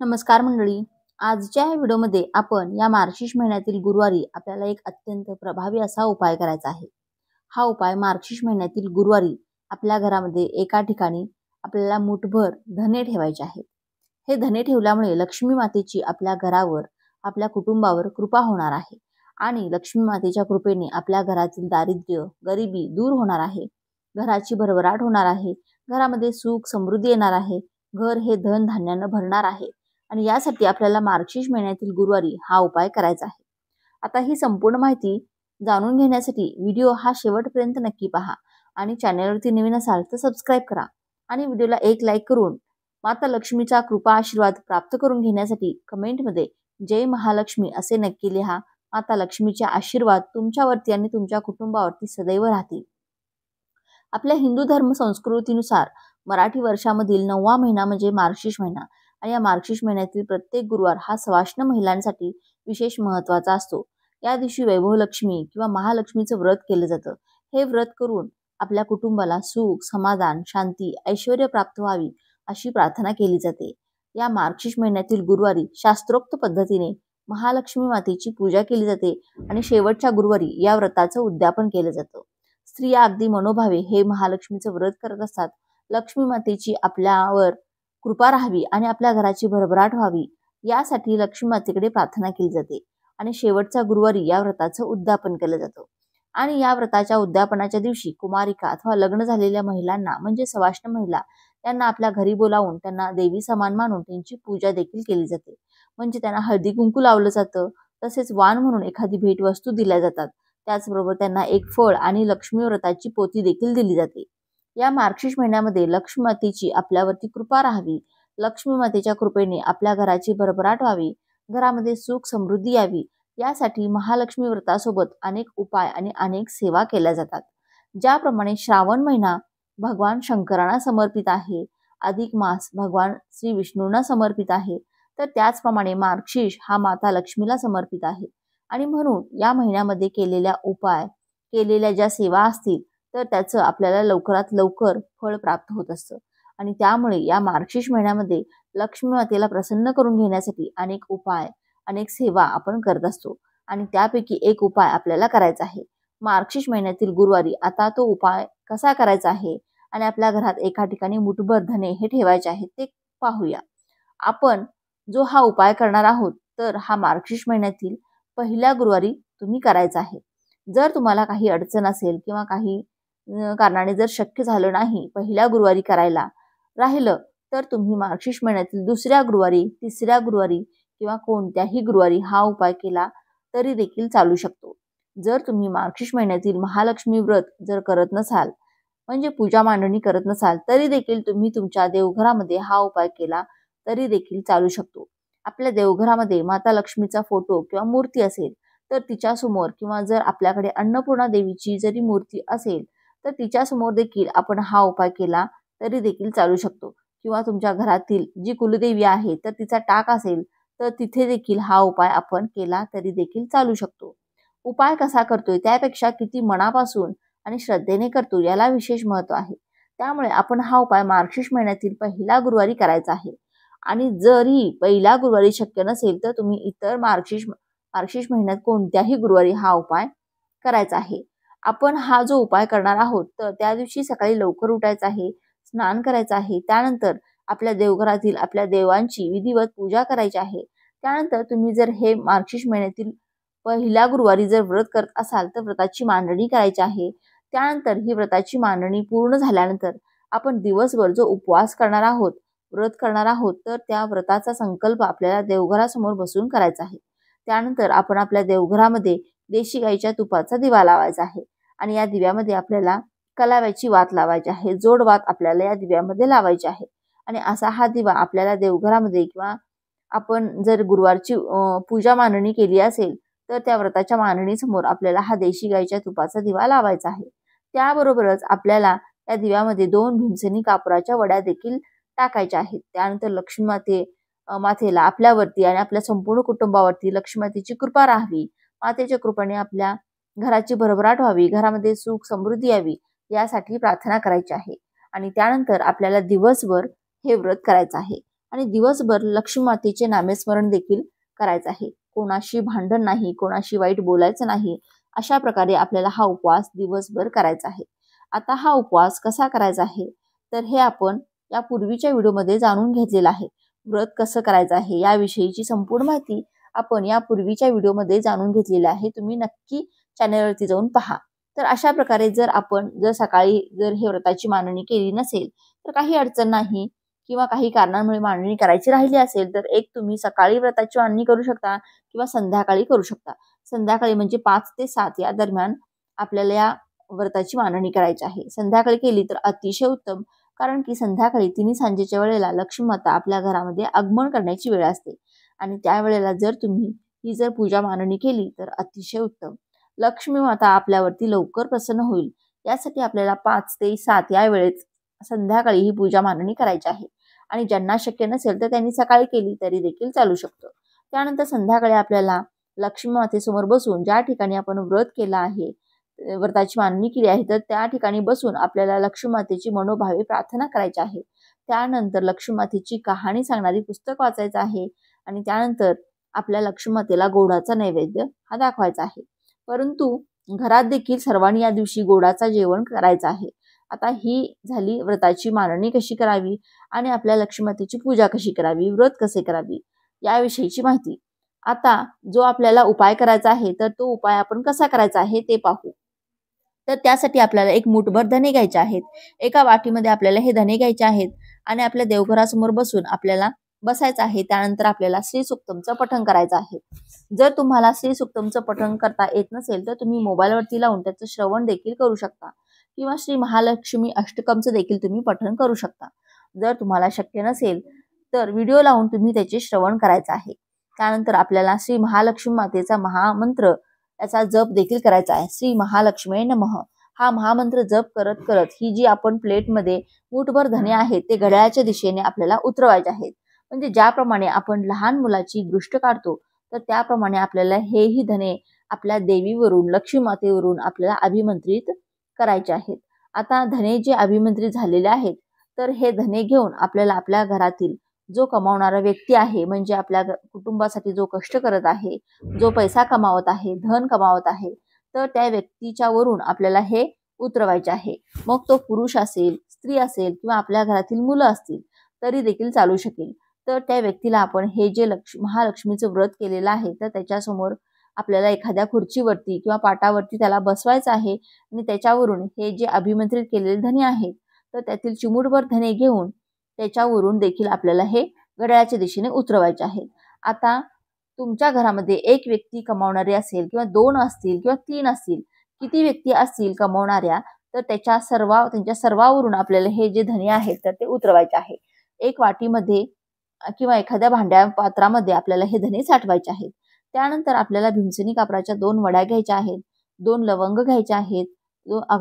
नमस्कार मंडळी. आजच्या या व्हिडिओमध्ये आपण या मार्गशीर्ष महिन्यातील गुरुवारी आपल्याला एक अत्यंत प्रभावी असा उपाय करायचा आहे. हा उपाय मार्गशीर्ष महिन्यातील गुरुवारी आपल्या घरामध्ये एका ठिकाणी आपल्याला मुठभर धने ठेवायचे आहेत. हे धने ठेवल्यामुळे लक्ष्मी मातेची आपल्या घरावर, आपल्या कुटुंबावर कृपा होणार आहे आणि लक्ष्मी मातेच्या कृपेने आपल्या घरातील दारिद्र्य, गरिबी दूर होणार आहे. घराची भरभराट होणार आहे. घरामध्ये सुख, समृद्धी येणार आहे. घर हे धन धान्यानं भरणार आहे. आणि यासाठी आपल्याला मार्गशीर्ष महिन्यातील गुरुवारी हा उपाय करायचा आहे. आता ही संपूर्ण माहिती जाणून घेण्यासाठी व्हिडिओ हा शेवटपर्यंत नक्की पहा आणि चॅनलवरती नवीन असाल तर सबस्क्राईब करा आणि व्हिडिओला एक लाईक करून माता लक्ष्मीचा कृपा आशीर्वाद प्राप्त करून घेण्यासाठी कमेंटमध्ये जय महालक्ष्मी असे नक्की लिहा. माता लक्ष्मीचे आशीर्वाद तुमच्यावरती आणि तुमच्या कुटुंबावरती सदैव राहतील. आपल्या हिंदू धर्म संस्कृतीनुसार मराठी वर्षामधील 9वा महिना म्हणजे मार्गशीर्ष महिना आणि या मार्गशीर्ष महिन्यातील प्रत्येक गुरुवार हा सवाष्ण महिलांसाठी विशेष महत्त्वाचा असतो. या दिवशी वैभवलक्ष्मी किंवा महालक्ष्मीचं व्रत केलं जातं. हे व्रत करून आपल्या कुटुंबाला सुख, समाधान, शांती, ऐश्वर्य प्राप्त व्हावी अशी प्रार्थना केली जाते. या मार्गशीर्ष महिन्यातील गुरुवारी शास्त्रोक्त पद्धतीने महालक्ष्मी मातेची पूजा केली जाते आणि शेवटच्या गुरुवारी या व्रताचं उद्यापन केलं जातं. स्त्रिया अगदी मनोभावे हे महालक्ष्मीचं व्रत करत असतात. लक्ष्मी मातेची आपल्यावर कृपा राहावी आणि आपल्या घराची भरभराट व्हावी यासाठी लक्ष्मी मातेकडे प्रार्थना केली जाते आणि शेवटच्या गुरुवारी या व्रताचं उद्यापन केलं जातं. आणि या व्रताच्या उद्यापनाच्या दिवशी कुमारिका अथवा लग्न झालेल्या महिलांना म्हणजे सवाष्ण महिला त्यांना आपल्या घरी बोलावून त्यांना देवी समान मानून त्यांची पूजा देखील केली जाते. म्हणजे त्यांना हळदी कुंकू लावलं जातं. तसेच वाण म्हणून एखादी भेटवस्तू दिल्या जातात. त्याचबरोबर त्यांना एक फळ आणि लक्ष्मी व्रताची पोथी देखील दिली जाते. या मार्गशीर्ष महिन्यामध्ये लक्ष्मी मातेची आपल्यावरती कृपा राहावी, लक्ष्मी मातेच्या कृपेने आपल्या घराची भरभराट व्हावी, घरामध्ये सुख समृद्धी यावी यासाठी महालक्ष्मी व्रतासोबत अनेक उपाय आणि अनेक सेवा केल्या जातात. ज्याप्रमाणे श्रावण महिना भगवान शंकरांना समर्पित आहे, अधिक मास भगवान श्री विष्णूंना समर्पित आहे, तर त्याचप्रमाणे मार्गशीर्ष हा माता लक्ष्मीला समर्पित आहे. आणि म्हणून या महिन्यामध्ये केलेल्या उपाय, केलेल्या ज्या सेवा असतील तर त्याचं आपल्याला लवकरात लवकर फळ प्राप्त होत असतं. आणि त्यामुळे या मार्गशीर्ष महिन्यामध्ये लक्ष्मी मातेला प्रसन्न करून घेण्यासाठी अनेक उपाय, अनेक सेवा आपण करत असतो. आणि त्यापैकी एक उपाय आपल्याला करायचा आहे मार्गशीर्ष महिन्यातील गुरुवारी. आता तो उपाय कसा करायचा आहे आणि आपल्या घरात एका ठिकाणी मुठभर धने हे ठेवायचे आहेत ते पाहूया. आपण जो हा उपाय करणार आहोत तर हा मार्गशीर्ष महिन्यातील पहिल्या गुरुवारी तुम्ही करायचा आहे. जर तुम्हाला काही अडचण असेल किंवा काही कारणाने जर शक्य झालं नाही पहिल्या गुरुवारी करायला राहिलं तर तुम्ही मार्गशीर्ष महिन्यातील दुसऱ्या गुरुवारी, तिसऱ्या गुरुवारी किंवा कोणत्याही गुरुवारी हा उपाय केला तरी देखील चालू शकतो. जर तुम्ही मार्गशीर्ष महिन्यातील महालक्ष्मी व्रत जर करत नसाल म्हणजे पूजा मांडणी करत नसाल तरी देखील तुम्ही तुमच्या देवघरामध्ये हा उपाय केला तरी देखील चालू शकतो. आपल्या देवघरामध्ये माता लक्ष्मीचा फोटो किंवा मूर्ती असेल तर तिच्या समोर किंवा जर आपल्याकडे अन्नपूर्णा देवीची जरी मूर्ती असेल तर तिच्या समोर देखील आपण हा उपाय केला तरी देखील चालू शकतो. किंवा तुमच्या घरातील जी कुलदेवी आहे तर तिचा टाक असेल तर तिथे देखील हा उपाय आपण केला तरी देखील चालू शकतो. उपाय कसा करतोय त्यापेक्षा किती मनापासून आणि श्रद्धेने करतो याला विशेष महत्त्व आहे. त्यामुळे आपण हा उपाय मार्गशीर्ष महिन्यातील पहिला गुरुवारी करायचा आहे. आणि जरी पहिल्या गुरुवारी शक्य नसेल तर तुम्ही इतर मार्गशीर्ष महिन्यात कोणत्याही गुरुवारी हा उपाय करायचा आहे. आपण हा जो उपाय करणार आहोत तर त्या दिवशी सकाळी लवकर उठायचं आहे, स्नान करायचं आहे. त्यानंतर आपल्या देवघरातील आपल्या देवांची विधिवत पूजा करायची आहे. त्यानंतर तुम्ही जर हे मार्गशीर्ष महिन्यातील पहिल्या गुरुवारी जर व्रत करत असाल तर व्रताची मांडणी करायची आहे. त्यानंतर ही व्रताची मांडणी पूर्ण झाल्यानंतर आपण दिवसभर जो उपवास करणार आहोत, व्रत करणार आहोत तर त्या व्रताचा संकल्प आपल्याला देवघरासमोर बसून करायचा आहे. त्यानंतर आपण आपल्या देवघरामध्ये देशी गाईच्या तुपाचा दिवा लावायचा आहे आणि या दिव्यामध्ये आपल्याला कलाव्याची वात लावायची आहे, जोड वात आपल्याला या दिव्यामध्ये लावायची आहे. आणि असा हा दिवा आपल्याला देवघरामध्ये किंवा आपण जर गुरुवारची पूजा मांडणी केली असेल तर त्या व्रताच्या मांडणीसमोर आपल्याला हा देशी गाईच्या तुपाचा दिवा लावायचा आहे. त्याबरोबरच आपल्याला या दिव्यामध्ये 2 भीमसेनी कापुराच्या वड्या देखील टाकायच्या आहेत. त्यानंतर लक्ष्मी मातेला आपल्यावरती आणि आपल्या संपूर्ण कुटुंबावरती लक्ष्मी मातेची कृपा राहावी, मातेच्या कृपेने आपल्या घराची भरभराट व्हावी, घरामध्ये सुख समृद्धी यावी यासाठी प्रार्थना करायची आहे. आणि त्यानंतर आपल्याला दिवसभर हे व्रत करायचं आहे. आणि दिवसभर लक्ष्मी मातेचे नामस्मरण देखील करायचं आहे. कोणाशी भांडण नाही, कोणाशी वाईट बोलायचं नाही, अशा प्रकारे आपल्याला हा उपवास दिवसभर करायचा आहे. आता हा उपवास कसा करायचा आहे तर हे आपण या पूर्वीच्या व्हिडिओमध्ये जाणून घेतलेलं आहे. व्रत कसं करायचं आहे याविषयीची संपूर्ण माहिती आपण या पूर्वीच्या व्हिडिओमध्ये जाणून घेतलेली आहे. तुम्ही नक्की चॅनलवरती जाऊन पहा. तर अशा प्रकारे जर सकाळी हे व्रताची मांडणी केली नसेल तर काही अडचण नाही, किंवा काही कारणांमुळे मांडणी करायची राहिली असेल तर तुम्ही सकाळी व्रताची मांडणी करू शकता किंवा संध्याकाळी करू शकता. संध्याकाळी म्हणजे 5 ते 7 या दरम्यान आपल्याला या व्रताची मांडणी करायची आहे. संध्याकाळी केली तर अतिशय उत्तम, कारण की संध्याकाळी तिन्ही सांजेच्या वेळेला लक्ष्मी माता आपल्या घरामध्ये आगमन करण्याची वेळ असते आणि त्यावेळेला जर तुम्ही ही पूजा मांडणी केली तर अतिशय उत्तम. लक्ष्मी माता आपल्यावरती लवकर प्रसन्न होईल, यासाठी आपल्याला 5 ते 7 या वेळेत संध्याकाळी ही पूजा मांडणी करायची आहे. आणि ज्यांना शक्य नसेल तर त्यांनी सकाळी केली तरी देखील चालू शकतो. त्यानंतर संध्याकाळी आपल्याला लक्ष्मी मातेसमोर बसून ज्या ठिकाणी आपण व्रत केलं आहे, व्रताची मांडणी केली आहे, तर त्या ठिकाणी बसून आपल्याला लक्ष्मी मातेची मनोभावे प्रार्थना करायची आहे. त्यानंतर लक्ष्मी मातेची कहाणी सांगणारी पुस्तक वाचायचं आहे आणि त्यानंतर आपल्या लक्ष्मी मातेला गोडाचा नैवेद्य हा दाखवायचा आहे. परंतु घरात देखील सर्वांनी या दिवशी गोडाचा जेवण करायचं आहे. आता ही झाली व्रताची मांडणी कशी करावी आणि आपल्या लक्ष्मी मातेची पूजा कशी करावी, व्रत कसे करावी याविषयीची माहिती. आता जो आपल्याला उपाय करायचा आहे तर तो उपाय आपण कसा करायचा आहे ते पाहू. तर त्यासाठी आपल्याला एक मूठभर धने घ्यायचे आहेत. एका वाटीमध्ये आपल्याला हे धने घ्यायचे आहेत आणि आपल्या देवघरासमोर बसून आपल्याला बसायचं आहे. त्यानंतर आपल्याला श्री सुक्तमचं पठण करायचं आहे. जर तुम्हाला श्री सुक्तमचं पठण करता येत नसेल तर तुम्ही मोबाईलवरती लावून त्याचं श्रवण देखील करू शकता किंवा श्री महालक्ष्मी अष्टकमचं देखील तुम्ही पठण करू शकता. जर तुम्हाला शक्य नसेल तर व्हिडिओ लावून तुम्ही त्याचे श्रवण करायचं आहे. त्यानंतर आपल्याला श्री महालक्ष्मी मातेचा महामंत्र याचा जप देखील करायचा आहे. श्री महालक्ष्मी नमः हा महामंत्र जप करत करत ही जी आपण प्लेटमध्ये मूठभर धने आहेत ते घड्याळाच्या दिशेने आपल्याला उतरवायचे आहेत. म्हणजे ज्याप्रमाणे आपण लहान मुलाची दृष्ट काढतो तर त्याप्रमाणे आपल्याला हेही धने आपल्या देवीवरून लक्ष्मी मातेवरून आपल्याला अभिमंत्रित करायचे आहेत. आता धने जे अभिमंत्रित झालेले आहेत तर हे धने घेऊन आपल्याला आपल्या घरातील जो कमावणारा व्यक्ती आहे, म्हणजे आपल्या कुटुंबासाठी जो कष्ट करत आहे, जो पैसा कमावत आहे, धन कमावत आहे, तर त्या व्यक्तीच्या वरून आपल्याला हे उतरवायचे आहे. मग तो पुरुष असेल, स्त्री असेल किंवा आपल्या घरातील मुलं असतील तरी देखील चालू शकेल. तर त्या व्यक्तीला आपण हे जे महालक्ष्मीचं व्रत केलेलं आहे तर त्याच्यासमोर आपल्याला एखाद्या खुर्चीवरती किंवा पाटावरती त्याला बसवायचं आहे आणि त्याच्यावरून हे जे अभिमंत्रित केलेले धने आहेत तर त्यातील चिमूटभर धने घेऊन त्याच्यावरून देखील आपल्याला हे घड्याळाच्या दिशेने उतरवायचे आहेत. आता तुमच्या घरामध्ये एक व्यक्ती कमावणारी असेल किंवा 2 असतील किंवा 3 असतील, किती व्यक्ती असतील कमावणाऱ्या तर त्यांच्या सर्वावरून आपल्याला हे जे धने आहेत तर ते उतरवायचे आहे. एक वाटीमध्ये किंवा एखाद्या पात्रामध्ये आपल्याला हे धने साठवायचे आहेत. त्यानंतर आपल्याला भीमसेनी कापराच्या 2 वड्या घ्यायच्या आहेत, 2 लवंग घ्यायच्या आहेत.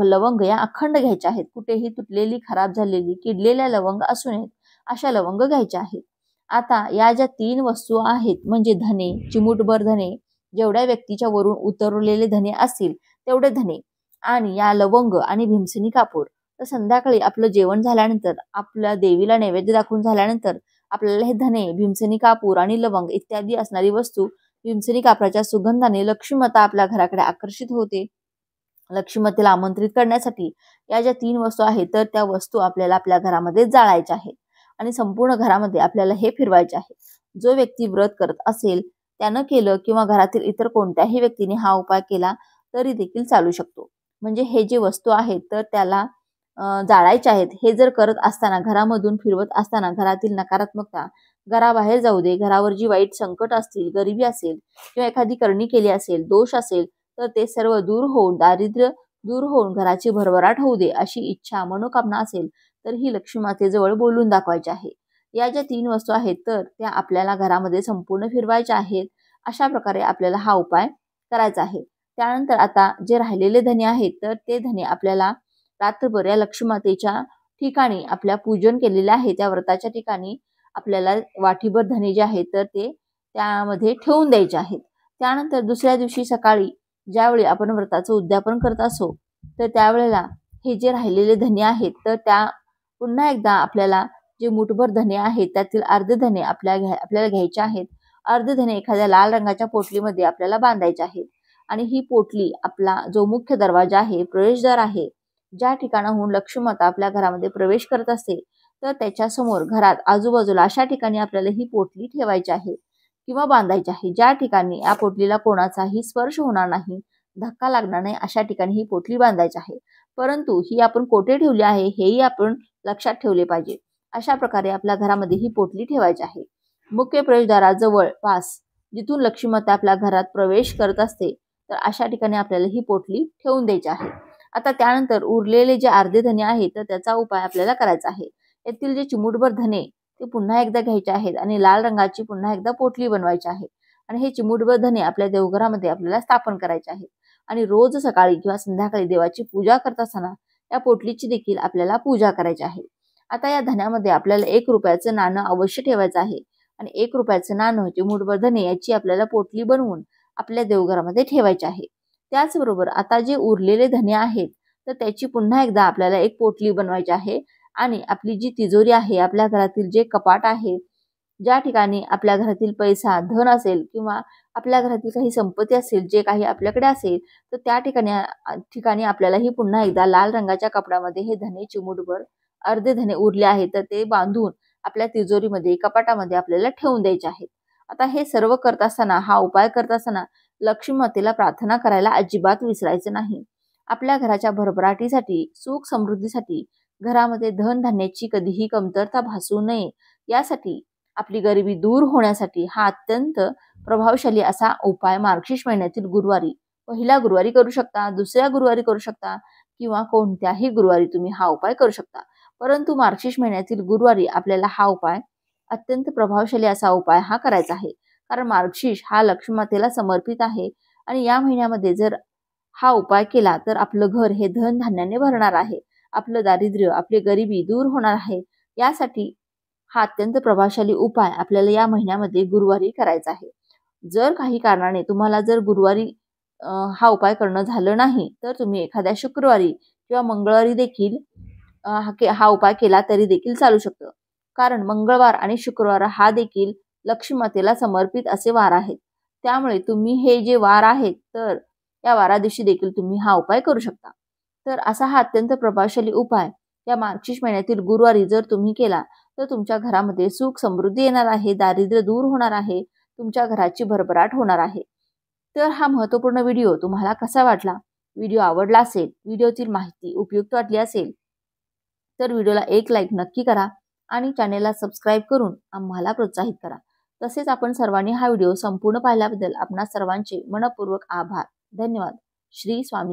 लवंग या अखंड घ्यायच्या आहेत. कुठेही तुटलेली, खराब झालेली, किडलेल्या लवंग असू नयेत अशा लवंग घ्यायच्या आहेत. आता या ज्या 3 वस्तू आहेत म्हणजे धने, चिमूटभर धने, जेवढ्या व्यक्तीच्या वरून उतरलेले धने असतील तेवढे धने आणि या लवंग आणि भीमसेनी कापूर. तर संध्याकाळी आपलं जेवण झाल्यानंतर, आपल्या देवीला नैवेद्य दाखवून झाल्यानंतर आपल्याला हे धने, भीमसेनी कापूर आणि लवंग इत्यादी असणारी वस्तू भीमसेनी कापराच्या सुगंधाने लक्ष्मी माता आपल्या घराकडे आकर्षित होते. लक्ष्मी मातेला आमंत्रित करण्यासाठी या ज्या 3 वस्तू आहेत तर त्या वस्तू आपल्याला आपल्या घरामध्ये जाळायच्या आहेत आणि संपूर्ण घरामध्ये आपल्याला हे फिरवायचे आहे. जो व्यक्ती व्रत करत असेल त्यानं केलं किंवा घरातील इतर कोणत्याही व्यक्तीने हा उपाय केला तरी देखील चालू शकतो. म्हणजे हे जे वस्तू आहेत तर त्याला जाळायचे आहेत. हे जर करत असताना, घरामधून फिरवत असताना घरातील नकारात्मकता घराबाहेर जाऊ दे, घरावर जी वाईट संकट असतील, गरिबी असेल किंवा एखादी करणी केली असेल, दोष असेल तर ते सर्व दूर होऊन, दारिद्र्य दूर होऊन घराची भरभराट होऊ दे अशी इच्छा, मनोकामना असेल तर ही लक्ष्मी मातेजवळ बोलून दाखवायची आहे. या ज्या 3 वस्तू आहेत तर त्या आपल्याला घरामध्ये संपूर्ण फिरवायच्या आहेत. अशा प्रकारे आपल्याला हा उपाय करायचा आहे. त्यानंतर आता जे राहिलेले धने आहेत तर ते धने आपल्याला रात्रभर या लक्ष्मी मातेच्या ठिकाणी आपल्या पूजन केलेले आहे त्या व्रताच्या ठिकाणी आपल्याला वाटीभर धने जे आहेत तर ते त्यामध्ये ठेवून द्यायचे आहेत. त्यानंतर दुसऱ्या दिवशी सकाळी ज्यावेळी आपण व्रताचं उद्यापन करत असो तर त्यावेळेला हे जे राहिलेले धने आहेत तर त्या पुन्हा एकदा आपल्याला जे मुठभर धने आहेत त्यातील अर्धे धने आपल्याला घ्यायचे आहेत. अर्धे धने एखाद्या लाल रंगाच्या पोटलीमध्ये आपल्याला बांधायचे आहेत. आणि ही पोटली आपला जो मुख्य दरवाजा आहे, प्रवेशद्वार आहे, ज्या ठिकाणाहून लक्ष्मीमाता आपल्या घरामध्ये प्रवेश करत असते, तर त्याच्या समोर घरात आजूबाजूला अशा ठिकाणी आपल्याला ही पोटली ठेवायची आहे किंवा बांधायची आहे, ज्या ठिकाणी या पोटलीला कोणाचाही स्पर्श होणार नाही, धक्का लागणार नाही, अशा ठिकाणी ही पोटली बांधायची आहे. परंतु ही आपण कोठे ठेवली आहे हेही आपण लक्षात ठेवले पाहिजे. अशा प्रकारे आपल्या घरामध्ये ही पोटली ठेवायची आहे. मुख्य प्रवेशद्वाराजवळ पास जिथून लक्ष्मीमाता आपल्या घरात प्रवेश करत असते, तर अशा ठिकाणी आपल्याला ही पोटली ठेवून द्यायची आहे. आता त्यानंतर उरलेले जे अर्धे धने आहेत तर त्याचा उपाय आपल्याला करायचा आहे. येथील जे चिमूटभर धने ते पुन्हा एकदा घ्यायचे आहेत आणि लाल रंगाची पुन्हा एकदा पोटली बनवायची आहे. आणि हे चिमूटभर धने आपल्या देवघरामध्ये आपल्याला स्थापन करायचे आहेत. आणि रोज सकाळी किंवा संध्याकाळी देवाची पूजा करत असताना या पोटलीची देखील आपल्याला पूजा करायची आहे. आता या धन्यामध्ये आपल्याला 1 रुपयाचं नाणं अवश्य ठेवायचं आहे. आणि 1 रुपयाचं नाणं चिमूटभर धने याची आपल्याला पोटली बनवून आपल्या देवघरामध्ये ठेवायचे आहे. त्याचबरोबर आता जे उरलेले धने आहेत तर त्याची पुन्हा एकदा आपल्याला एक पोटली बनवायची आहे. आणि आपली जी तिजोरी आहे, आपल्या घरातील जे कपाट आहे, ज्या ठिकाणी आपल्या घरातील पैसा, धन असेल किंवा आपल्या घरातील काही संपत्ती असेल, जे काही आपल्याकडे असेल, तर त्या ठिकाणी आपल्याला ही पुन्हा एकदा लाल रंगाच्या कपड्यामध्ये हे धने चिमूटभर अर्धे धने उरले आहेत तर ते बांधून आपल्या तिजोरीमध्ये, कपाटामध्ये आपल्याला ठेवून द्यायचे आहेत. आता हे सर्व करत असताना, हा उपाय करत असताना लक्ष्मी मातेला प्रार्थना करायला अजिबात विसरायचं नाही. आपल्या घराच्या भरभराटीसाठी, सुख समृद्धीसाठी, घरामध्ये धन धान्याची कधीही कमतरता भासू नये यासाठी, आपली गरिबी दूर होण्यासाठी हा अत्यंत प्रभावशाली असा उपाय मार्गशीर्ष महिन्यातील गुरुवारी, पहिल्या गुरुवारी करू शकता, दुसऱ्या गुरुवारी करू शकता किंवा कोणत्याही गुरुवारी तुम्ही हा उपाय करू शकता. परंतु मार्गशीर्ष महिन्यातील गुरुवारी आपल्याला हा उपाय, अत्यंत प्रभावशाली असा उपाय हा करायचा आहे. कारण मार्गशीर्ष हा लक्ष्मी मातेला समर्पित आहे आणि या महिन्यामध्ये जर हा उपाय केला तर आपलं घर हे धन धान्याने भरणार आहे, आपलं दारिद्र्य, आपली गरिबी दूर होणार आहे. यासाठी हा अत्यंत प्रभावशाली उपाय आपल्याला या महिन्यामध्ये गुरुवारी करायचा आहे. जर काही कारणाने तुम्हाला जर गुरुवारी हा उपाय करणं झालं नाही तर तुम्ही एखाद्या शुक्रवारी किंवा मंगळवारी देखील हा उपाय केला तरी देखील चालू शकतं. कारण मंगळवार आणि शुक्रवार हा देखील लक्ष्मी मातेला समर्पित असे वार आहेत. त्यामुळे तुम्ही हे जे वार आहेत तर या वारा दिवशी देखील तुम्ही हा उपाय करू शकता. तर असा हा अत्यंत प्रभावशाली उपाय या मार्गशीर्ष महिन्यातील गुरुवारी जर तुम्ही केला तर तुमच्या घरामध्ये सुख समृद्धी येणार आहे, दारिद्र्य दूर होणार आहे, तुमच्या घराची भरभराट होणार आहे. तर हा महत्त्वपूर्ण व्हिडिओ तुम्हाला कसा वाटला? व्हिडिओ आवडला असेल, व्हिडिओतील माहिती उपयुक्त वाटली असेल तर व्हिडिओला एक लाईक नक्की करा आणि चॅनेलला सबस्क्राईब करून आम्हाला प्रोत्साहित करा. तसेच आपण सर्वांनी हा व्हिडिओ संपूर्ण पाहिल्याबद्दल आपणा सर्वांचे मनपूर्वक आभार. धन्यवाद. श्री स्वामी